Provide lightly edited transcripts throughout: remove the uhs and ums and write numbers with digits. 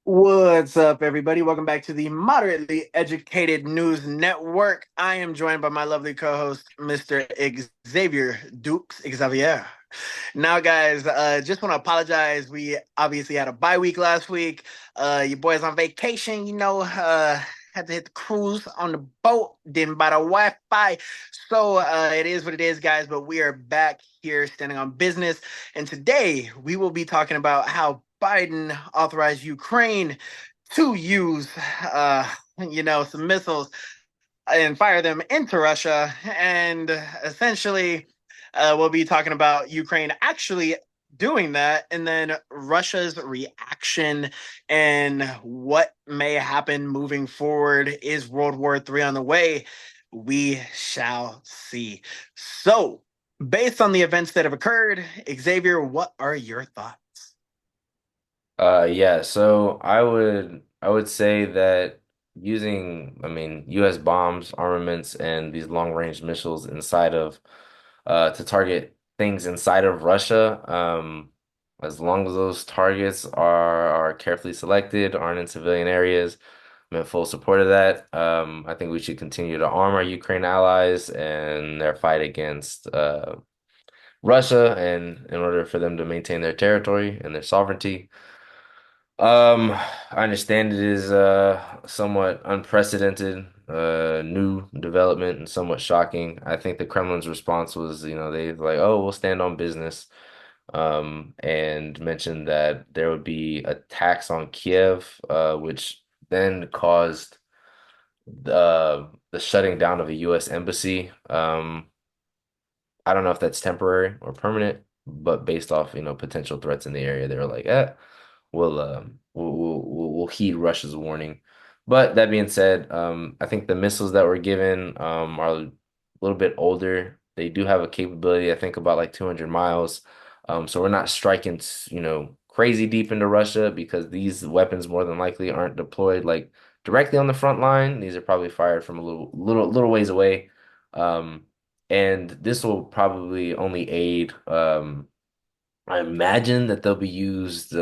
What's up, everybody? Welcome back to the Moderately Educated News Network. I am joined by my lovely co-host, Mr. Xavier Dukes Xavier. Now, guys, just want to apologize. We obviously had a bye week last week. Your boy's on vacation, had to hit the cruise on the boat, didn't buy the Wi-Fi. So it is what it is, guys. But we are back here standing on business. And today we will be talking about how Biden authorized Ukraine to use, some missiles and fire them into Russia. And essentially, we'll be talking about Ukraine actually doing that, and then Russia's reaction and what may happen moving forward. Is World War III on the way? We shall see. So, based on the events that have occurred, Xavier, what are your thoughts? Yeah, so I would say that using, US bombs, armaments, and these long-range missiles inside of to target things inside of Russia, as long as those targets are carefully selected, aren't in civilian areas, I'm in full support of that. I think we should continue to arm our Ukraine allies and their fight against Russia, and in order for them to maintain their territory and their sovereignty. I understand it is somewhat unprecedented, new development and somewhat shocking. I think the Kremlin's response was, they like, oh, we'll stand on business, and mentioned that there would be attacks on Kiev, which then caused the shutting down of a U.S. embassy. I don't know if that's temporary or permanent, but based off, potential threats in the area, they were like, we'll heed Russia's warning. But that being said, I think the missiles that were given are a little bit older. They do have a capability, I think, about like 200 miles. So we're not striking, crazy deep into Russia because these weapons more than likely aren't deployed like directly on the front line. These are probably fired from a little ways away. Um, and this will probably only aid. I imagine that they'll be used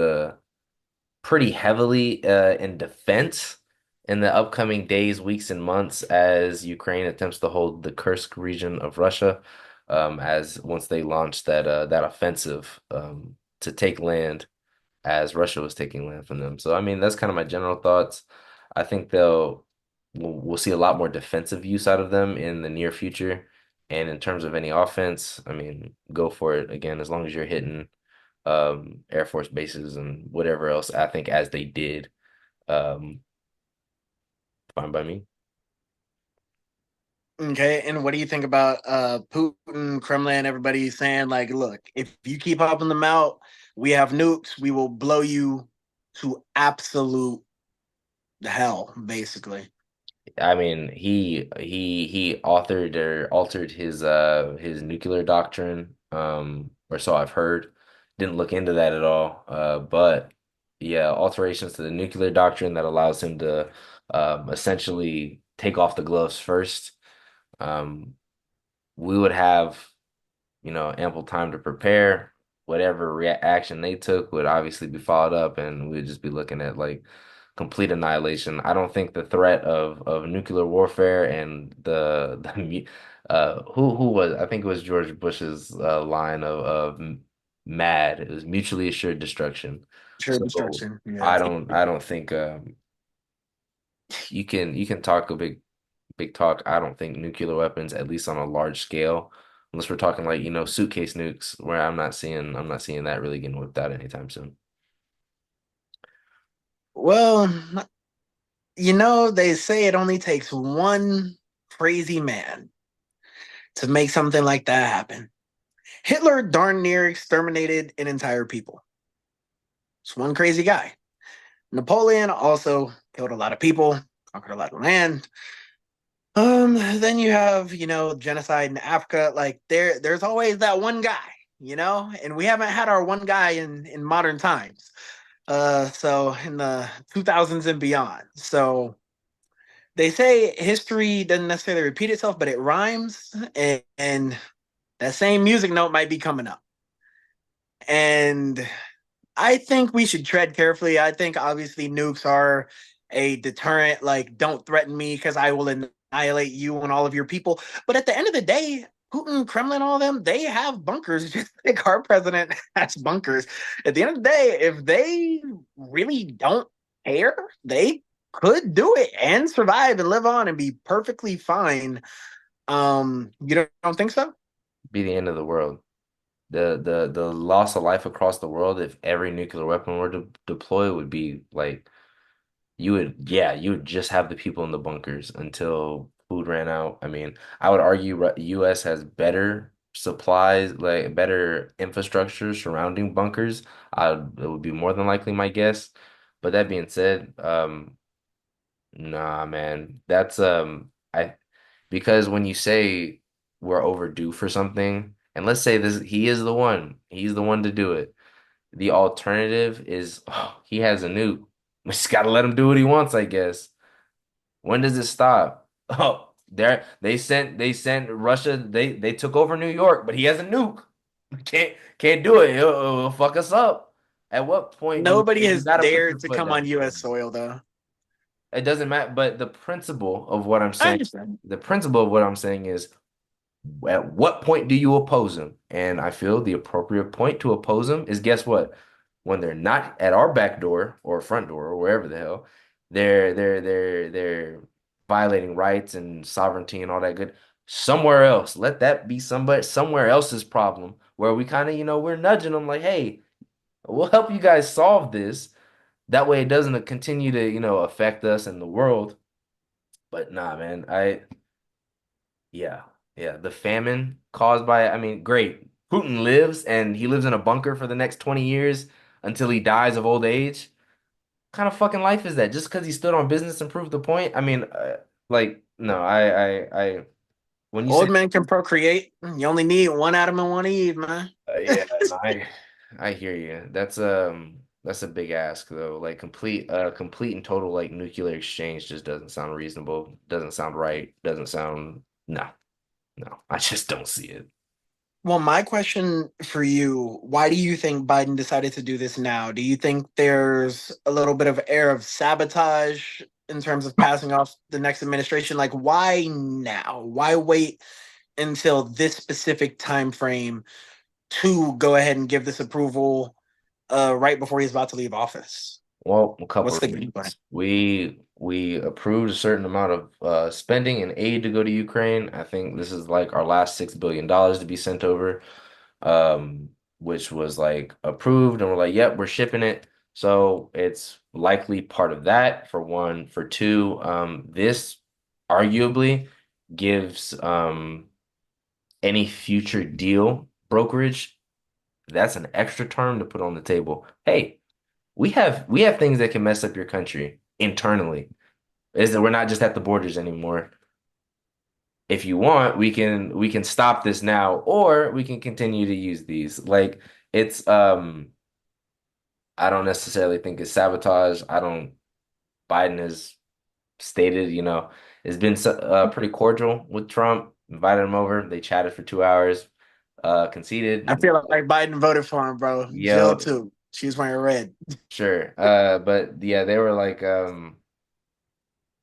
pretty heavily in defense in the upcoming days, weeks, and months as Ukraine attempts to hold the Kursk region of Russia. As once they launch that offensive to take land as Russia was taking land from them. So I mean that's kind of my general thoughts. I think we'll see a lot more defensive use out of them in the near future. And in terms of any offense, I mean, go for it again as long as you're hitting Air Force bases and whatever else. I think as they did, um, fine by me. Okay, and what do you think about Putin, Kremlin, everybody saying like, look, if you keep helping them out, we have nukes, we will blow you to absolute hell, basically. I mean, he authored or altered his nuclear doctrine, or so I've heard. Didn't look into that at all. But yeah, alterations to the nuclear doctrine that allows him to essentially take off the gloves first. Um, we would have, ample time to prepare. Whatever reaction they took would obviously be followed up, and we'd just be looking at like complete annihilation. I don't think the threat of nuclear warfare and who was, I think it was George Bush's line of MAD. It was mutually assured destruction. Sure, So destruction. Yeah. I don't think you can talk a big talk. I don't think nuclear weapons, at least on a large scale, unless we're talking like, suitcase nukes, where I'm not seeing that really getting whipped out anytime soon. Well, they say it only takes one crazy man to make something like that happen. Hitler darn near exterminated an entire people. It's one crazy guy. Napoleon also killed a lot of people, conquered a lot of land. Then you have, genocide in Africa. Like there's always that one guy, and we haven't had our one guy in modern times. So in the 2000s and beyond. So they say history doesn't necessarily repeat itself, but it rhymes, and that same music note might be coming up. And I think we should tread carefully. I think obviously nukes are a deterrent. Like, don't threaten me because I will annihilate you and all of your people. But at the end of the day, Putin, Kremlin, all of them, they have bunkers, just like our president has bunkers. At the end of the day, if they really don't care, they could do it and survive and live on and be perfectly fine. You don't think so? Be the end of the world. The loss of life across the world if every nuclear weapon were to deploy would be like you would just have the people in the bunkers until food ran out. I mean, I would argue US has better supplies, like better infrastructure surrounding bunkers. It would be more than likely my guess. But that being said, nah, man, that's I because when you say we're overdue for something, and let's say this, he's the one to do it. The alternative is, oh, he has a nuke. We just gotta let him do what he wants, I guess. When does it stop? Oh, they sent Russia. They took over New York, but he has a nuke. Can't do it. He'll fuck us up. At what point do we Nobody say you has gotta put your dared to foot come on down for US him? soil, though. It doesn't matter. But the principle of what I'm I saying, understand. the principle of what I'm saying is at what point do you oppose them? And I feel the appropriate point to oppose them is guess what? When they're not at our back door or front door or wherever the hell, they're violating rights and sovereignty and all that good. Somewhere else. Let that be somebody somewhere else's problem where we kind of, we're nudging them like, hey, we'll help you guys solve this. That way it doesn't continue to, affect us and the world. But nah, man, yeah, yeah. The famine caused by, I mean, great. Putin lives and he lives in a bunker for the next 20 years until he dies of old age. What kind of fucking life is that? Just because he stood on business and proved the point? I mean, like, no, when you say, Old men can procreate. You only need one Adam and one Eve, man. yeah, no, I hear you. That's a big ask though. Like complete and total like nuclear exchange just doesn't sound reasonable. Doesn't sound right. Doesn't sound, no, no. I just don't see it. Well, my question for you, why do you think Biden decided to do this now? Do you think there's a little bit of air of sabotage in terms of passing off the next administration? Like, why now? Why wait until this specific time frame to go ahead and give this approval right before he's about to leave office? Well, a couple What's of the game plan? reasons. We approved a certain amount of spending and aid to go to Ukraine. I think this is like our last $6 billion to be sent over, which was like approved, and we're like, yep, we're shipping it. So it's likely part of that for one. For two, this arguably gives any future deal brokerage, that's an extra term to put on the table. Hey, we have things that can mess up your country internally. Is that we're not just at the borders anymore. If you want, we can stop this now, or we can continue to use these. Like it's I don't necessarily think it's sabotage. I don't Biden has stated, has been pretty cordial with Trump, invited him over. They chatted for 2 hours, I conceded. feel like Biden voted for him, bro. Jill Yo, too. She was wearing red. sure. But yeah, they were like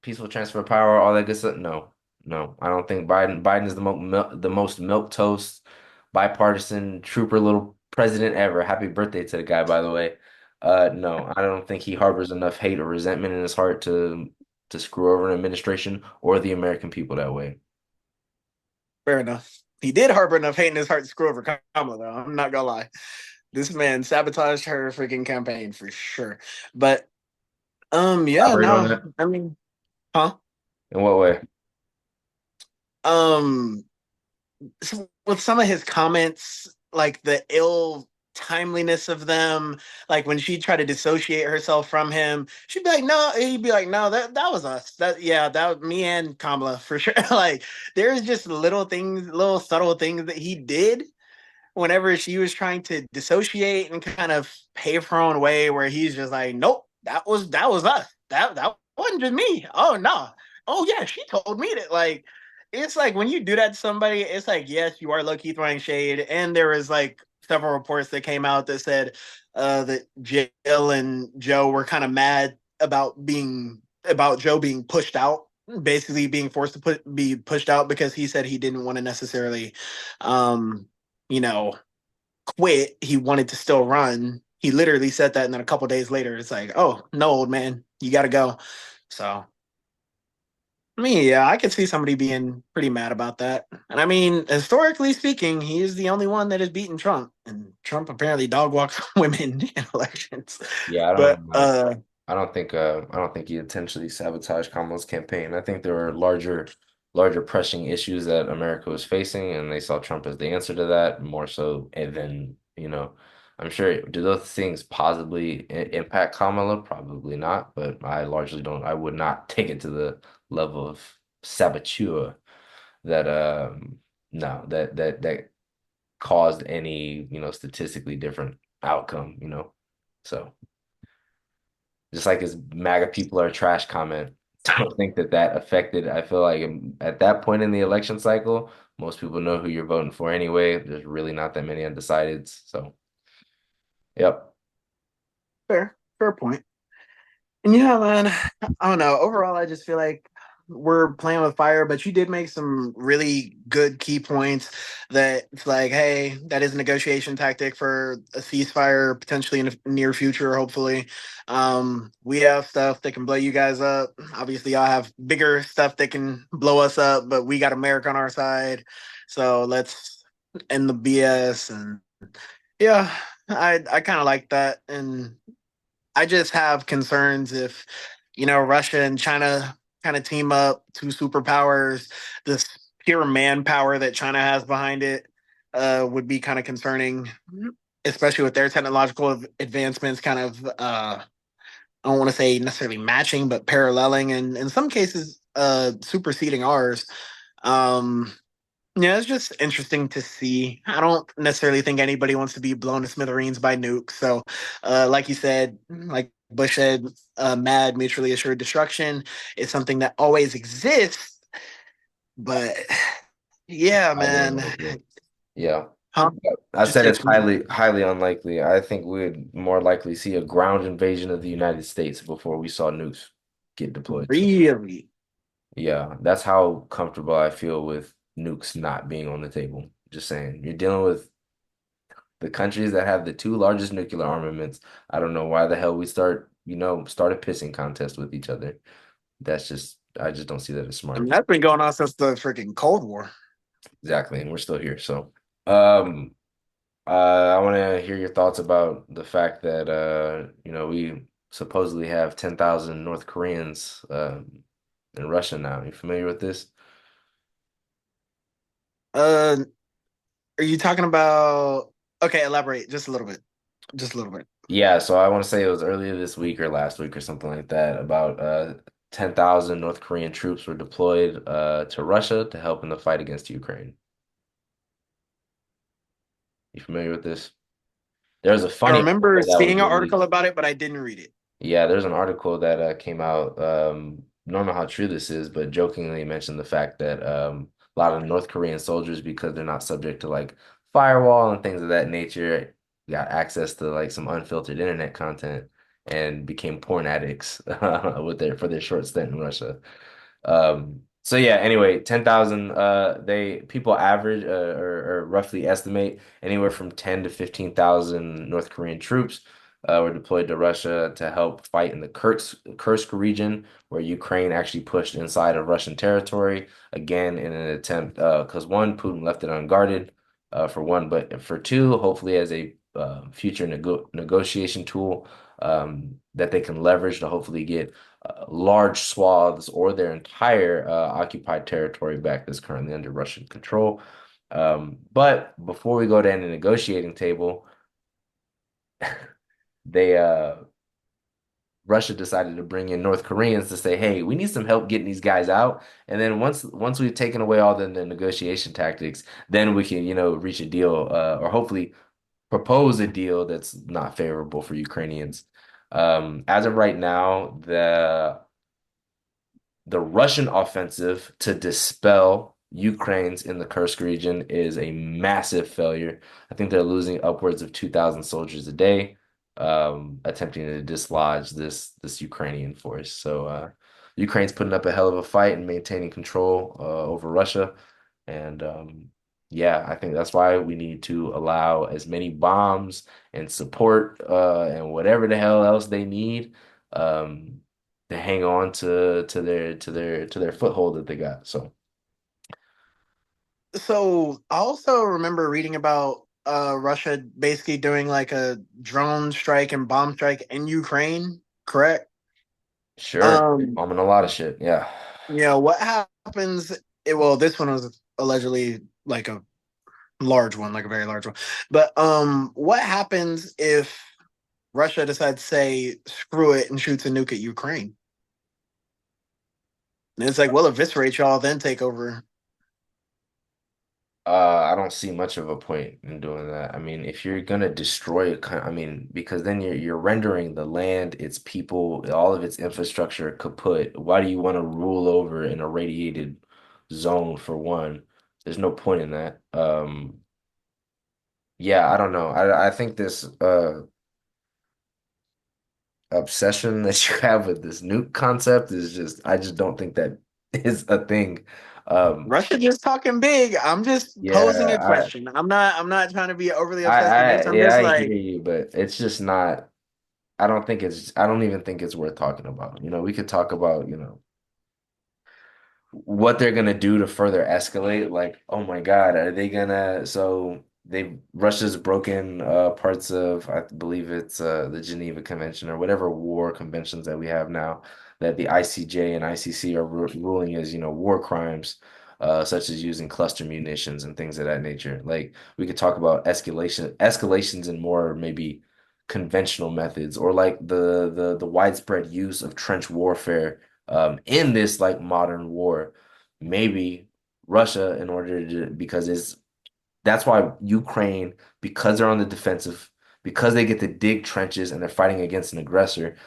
peaceful transfer of power, all that good stuff. No, no, I don't think Biden is the most milk toast, bipartisan trooper little president ever. Happy birthday to the guy, by the way. No, I don't think he harbors enough hate or resentment in his heart to screw over an administration or the American people that way. Fair enough. He did harbor enough hate in his heart to screw over Kamala, though. I'm not gonna lie. This man sabotaged her freaking campaign for sure. But yeah, Elaborate on no, that. I mean, huh? In what way? Um, with some of his comments, like the ill timeliness of them, like when she tried to dissociate herself from him, she'd be like, no, he'd be like, no, that was us. That yeah, that was me and Kamala for sure. Like there's just little things, little subtle things that he did whenever she was trying to dissociate and kind of pave her own way, where he's just like, nope, that was us. That wasn't just me. Oh no. Oh yeah, she told me that. Like, it's like when you do that to somebody, it's like, yes, you are low key throwing shade. And there was like several reports that came out that said that Jill and Joe were kind of mad about Joe being pushed out, basically being forced to be pushed out because he said he didn't want to necessarily, um, you know, quit. He wanted to still run. He literally said that, and then a couple days later, it's like, oh no, old man, you got to go. So I mean, yeah, I could see somebody being pretty mad about that. And I mean, historically speaking, he is the only one that has beaten Trump, and Trump apparently dog walks women in elections. Yeah, But I don't think he intentionally sabotaged Kamala's campaign. I think there were larger pressing issues that America was facing, and they saw Trump as the answer to that more so. And then, I'm sure, do those things positively impact Kamala? Probably not, but I largely don't. I would not take it to the level of saboteur that no that caused any statistically different outcome. So. Just like his MAGA people are trash comment. Don't think that that affected. I feel like at that point in the election cycle, most people know who you're voting for anyway. There's really not that many undecideds. So, yep. fair point. And yeah, man, I don't know. Overall, I just feel like we're playing with fire, but you did make some really good key points that it's like, hey, that is a negotiation tactic for a ceasefire potentially in the near future, hopefully. We have stuff that can blow you guys up. Obviously, y'all have bigger stuff that can blow us up, but we got America on our side. So let's end the BS. And yeah, I kind of like that. And I just have concerns if, Russia and China kind of team up, two superpowers, this pure manpower that China has behind it would be kind of concerning, especially with their technological advancements kind of, I don't want to say necessarily matching, but paralleling and in some cases superseding ours. Um, yeah, it's just interesting to see. I don't necessarily think anybody wants to be blown to smithereens by nukes. So, like you said, like Bush said, mad mutually assured destruction is something that always exists. But yeah, Highly man, unlikely. Yeah. huh? I Just said it's takes me highly unlikely. I think we'd more likely see a ground invasion of the United States before we saw nukes get deployed. So, really. yeah, that's how comfortable I feel with nukes not being on the table. Just saying, you're dealing with the countries that have the two largest nuclear armaments. I don't know why the hell we start a pissing contest with each other. I just don't see that as I mean, smart. that's been going on since the freaking Cold War. Exactly, and we're still here. So, um, I want to hear your thoughts about the fact that we supposedly have 10,000 North Koreans in Russia now. You familiar with this? Uh, are you talking about? Okay, elaborate just a little bit. Just a little bit. Yeah, so I want to say it was earlier this week or last week or something like that about 10,000 North Korean troops were deployed to Russia to help in the fight against Ukraine. You familiar with this? There's a I funny remember article that was seeing an article released. about it, but I didn't read it. Yeah, there's an article that came out. Don't know how true this is, but jokingly mentioned the fact that a lot of North Korean soldiers, because they're not subject to like firewall and things of that nature, got access to like some unfiltered internet content and became porn addicts for their short stint in Russia. So yeah, anyway, 10,000 they people average or roughly estimate anywhere from 10 to 15,000 North Korean troops were deployed to Russia to help fight in the Kursk region where Ukraine actually pushed inside of Russian territory again in an attempt because one, Putin left it unguarded for one, but for two, hopefully as a future negotiation tool that they can leverage to hopefully get large swaths or their entire occupied territory back that's currently under Russian control. But before we go to any negotiating table, they Russia decided to bring in North Koreans to say, "Hey, we need some help getting these guys out." And then once we've taken away all the negotiation tactics, then we can reach a deal or hopefully propose a deal that's not favorable for Ukrainians. As of right now, the Russian offensive to dispel Ukraine's in the Kursk region is a massive failure. I think they're losing upwards of 2,000 soldiers a day. attempting to dislodge this Ukrainian force. So Ukraine's putting up a hell of a fight and maintaining control over Russia. And yeah, I think that's why we need to allow as many bombs and support and whatever the hell else they need um, to hang on to their foothold that they got. So So I also remember reading about Russia basically doing like a drone strike and bomb strike in Ukraine, correct? sure, Um, bombing a lot of shit. Yeah. what happens? Well, this one was allegedly like a large one, like a very large one. But what happens if Russia decides to say screw it and shoots a nuke at Ukraine? And it's like, we'll eviscerate y'all, then take over. I don't see much of a point in doing that. I mean, if you're gonna destroy I mean, because then you're rendering the land, its people, all of its infrastructure kaput. Why do you want to rule over an irradiated zone for one? There's no point in that. Yeah, I don't know. I think this obsession that you have with this nuke concept is just I just don't think that is a thing. Um, Russia just talking big. I'm just posing a yeah, question. I'm not trying to be overly I, obsessed with nukes. I'm yeah, just I hear like, you, but it's just not. I don't even think it's worth talking about. We could talk about, what they're gonna do to further escalate. Like, oh my God, are they gonna? So Russia's broken parts of, I believe it's the Geneva Convention or whatever war conventions that we have now that the ICJ and ICC are ruling as, war crimes, such as using cluster munitions and things of that nature. Like, we could talk about escalations and more maybe conventional methods, or like the widespread use of trench warfare in this like modern war. Maybe Russia, in order to, because that's why Ukraine, because they're on the defensive, because they get to dig trenches and they're fighting against an aggressor,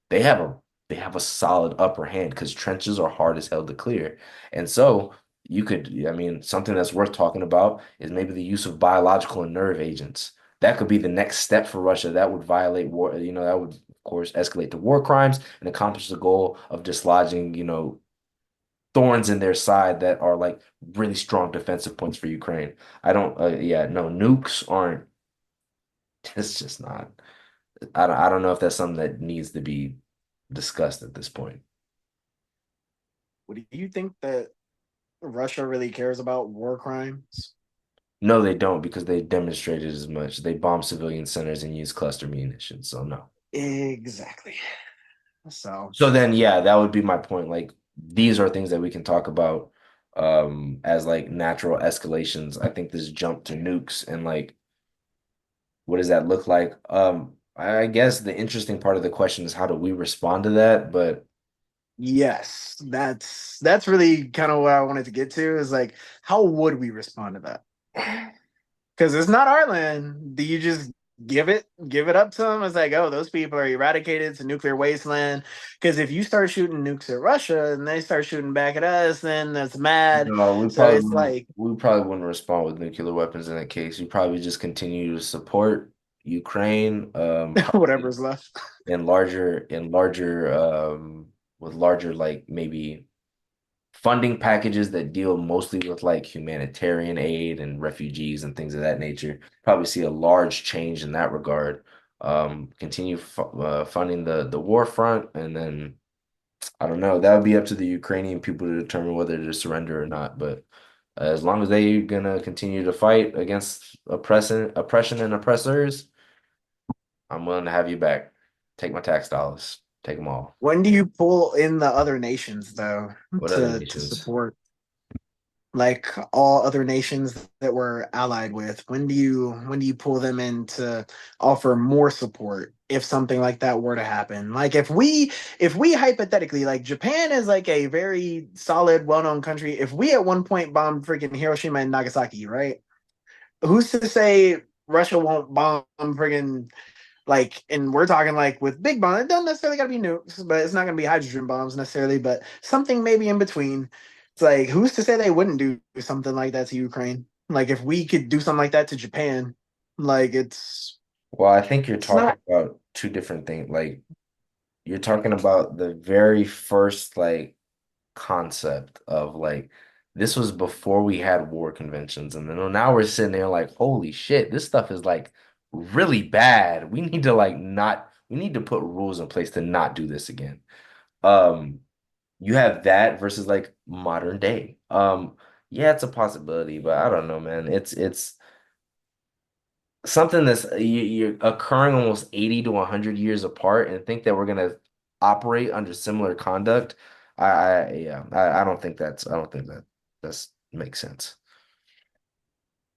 they have a they have a solid upper hand because trenches are hard as hell to clear. And so I mean, something that's worth talking about is maybe the use of biological and nerve agents. That could be the next step for Russia. That would violate war, that would, of course, escalate to war crimes and accomplish the goal of dislodging, thorns in their side that are like really strong defensive points for Ukraine. I don't, yeah, no, nukes aren't, it's just not. I don't know if that's something that needs to be discussed at this point. what do you think that Russia really cares about war crimes? No, they don't because they demonstrated as much. They bomb civilian centers and use cluster munitions. So no. Exactly. So So then, yeah, that would be my point. Like these are things that we can talk about as like natural escalations. I think this jump to nukes and like what does that look like? I guess the interesting part of the question is how do we respond to that? But yes, that's really kind of what I wanted to get to is like, how would we respond to that? Because it's not our land. Do you just give it up to them? It's like, oh, those people are eradicated. It's a nuclear wasteland. Because if you start shooting nukes at Russia and they start shooting back at us, then that's mad. no, So it's like we probably wouldn't respond with nuclear weapons in that case. We probably just continue to support Ukraine, probably whatever's left. in larger with larger like maybe funding packages that deal mostly with like humanitarian aid and refugees and things of that nature. Probably see a large change in that regard. Continue funding the war front, and then I don't know. That would be up to the Ukrainian people to determine whether to surrender or not. But as long as they're gonna continue to fight against oppression and oppressors, I'm willing to have you back. Take my tax dollars. Take them all. When do you pull in the other nations though What other to nations? support like all other nations that we're allied with? When do you pull them in to offer more support if something like that were to happen? Like if we hypothetically, like, Japan is like a very solid, well-known country. If we at one point bombed freaking Hiroshima and Nagasaki, right? Who's to say Russia won't bomb friggin' like, and we're talking like with big bombs. It don't necessarily got to be nukes, but it's not going to be hydrogen bombs necessarily, but something maybe in between. It's like, who's to say they wouldn't do something like that to Ukraine? Like, if we could do something like that to Japan, like, Well, I think you're it's talking not. about. two different things. Like you're talking about the very first like concept of like this was before we had war conventions, and then now we're sitting there like, holy shit, this stuff is like really bad. We need to like not. We need to put rules in place to not do this again. Um, you have that versus like modern day. Yeah, it's a possibility, but I don't know, man. It's something that's you're occurring almost 80 to 100 years apart and think that we're gonna operate under similar conduct. I don't think that that's makes sense.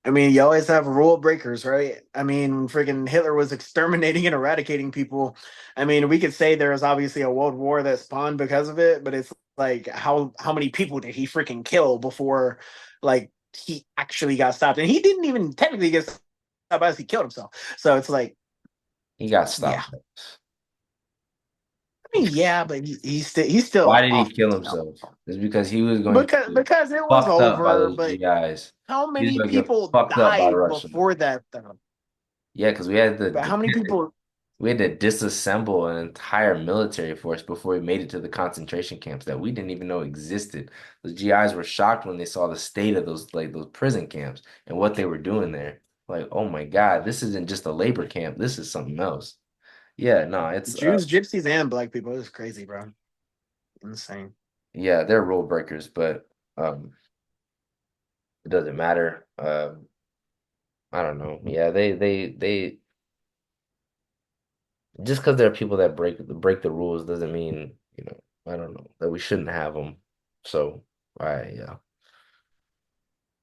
I mean, you always have rule breakers, right? I mean, freaking Hitler was exterminating and eradicating people. I mean, we could say there was obviously a world war that spawned because of it, but it's like how many people did he freaking kill before like he actually got stopped? And he didn't even technically get stopped as he killed himself. So it's like, He got yeah. stopped. I mean, yeah, but he's Why still did he off kill the jump. himself? It's because he was going to get Because it was fucked up by over, those but GIs. how He was many going to get people fucked up by the died Russians. before that though? Yeah, because we had But how many people to disassemble an entire military force before we made it to the concentration camps that we didn't even know existed. The GIs were shocked when they saw the state of those prison camps and what they were doing there. Like, oh my God, this isn't just a labor camp. This is something else. Yeah, no, it's Jews, gypsies, and black people. It was crazy, bro. Insane. yeah, they're rule breakers, but it doesn't matter. I don't know. Yeah, they just because there are people that break the rules doesn't mean, I don't know, that we shouldn't have them. So, yeah.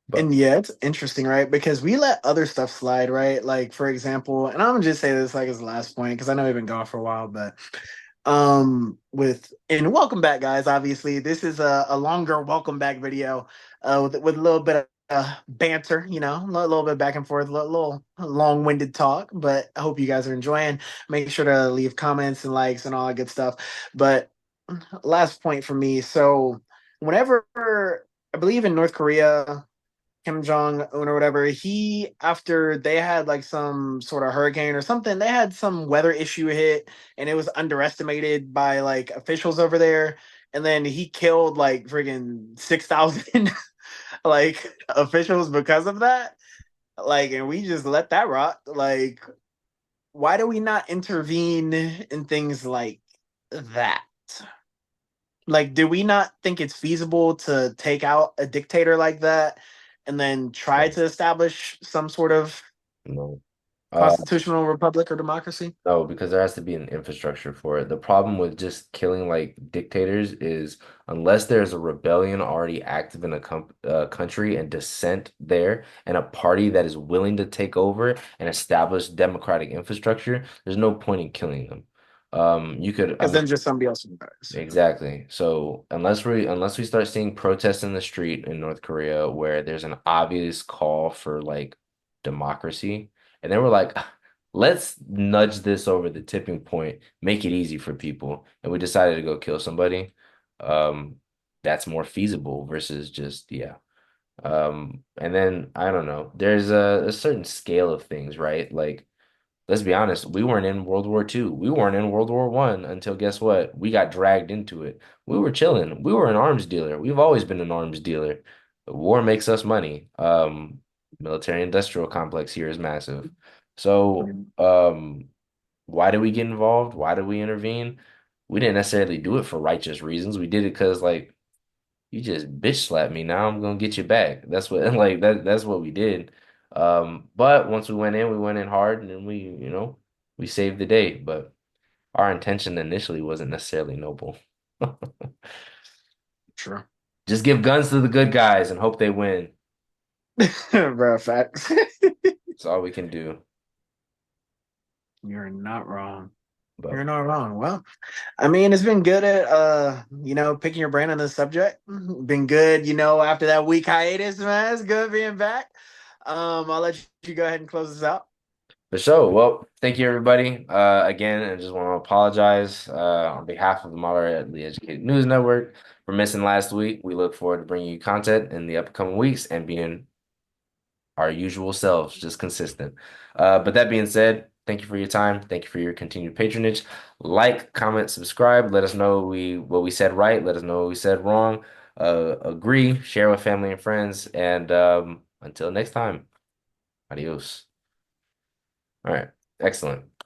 But And yeah, it's interesting, right? Because we let other stuff slide, right? Like, for example, and I'm gonna just say this like as the last point because I know we've been gone for a while, but with and welcome back, guys. Obviously, this is a longer welcome back video with a little bit of banter, little bit back and forth, little long-winded talk, but I hope you guys are enjoying. Make sure to leave comments and likes and all that good stuff. But last point for me. So whenever I believe in North Korea, Kim Jong Un or whatever, he after they had like some sort of hurricane or something, they had some weather issue hit and it was underestimated by like officials over there. And then he killed like friggin' 6,000 like officials because of that. Like, and we just let that rock. Like, why do we not intervene in things like that? Like, do we not think it's feasible to take out a dictator like that and then try no, to establish some sort of no. Uh, constitutional republic or democracy? no, because there has to be an infrastructure for it. The problem with just killing like dictators is unless there's a rebellion already active in a country and dissent there, and a party that is willing to take over and establish democratic infrastructure, there's no point in killing them. You could, I Because mean, then just somebody else matters. exactly. So unless we start seeing protests in the street in North Korea where there's an obvious call for like democracy, and then we're like, let's nudge this over the tipping point, make it easy for people, and we decided to go kill somebody. Um, that's more feasible versus just yeah. And then I don't know. There's a certain scale of things, right? Like let's be honest, we weren't in World War II. We weren't in World War One until guess what? We got dragged into it. We were chilling. We were an arms dealer. We've always been an arms dealer. War makes us money. Military industrial complex here is massive. So, why do we get involved? Why do we intervene? We didn't necessarily do it for righteous reasons. We did it because like you just bitch slapped me. Now I'm gonna get you back. That's what like that's what we did. But once we went in hard and then we saved the day. But our intention initially wasn't necessarily noble. True. Just give guns to the good guys and hope they win. Bro, facts. That's all we can do. You're not wrong. But You're not wrong. Well, I mean, it's been good at picking your brain on this subject. Been good, after that week hiatus, man. It's good being back. I'll let you go ahead and close this out. for sure. Well, thank you everybody. Again, I just want to apologize on behalf of the Moderately Educated News Network for missing last week. We look forward to bringing you content in the upcoming weeks and being our usual selves, just consistent. But that being said, Thank you for your time. Thank you for your continued patronage. Like, comment, subscribe. Let us know what we said right. Let us know what we said wrong. Agree, share with family and friends. And until next time, adios. All right, excellent.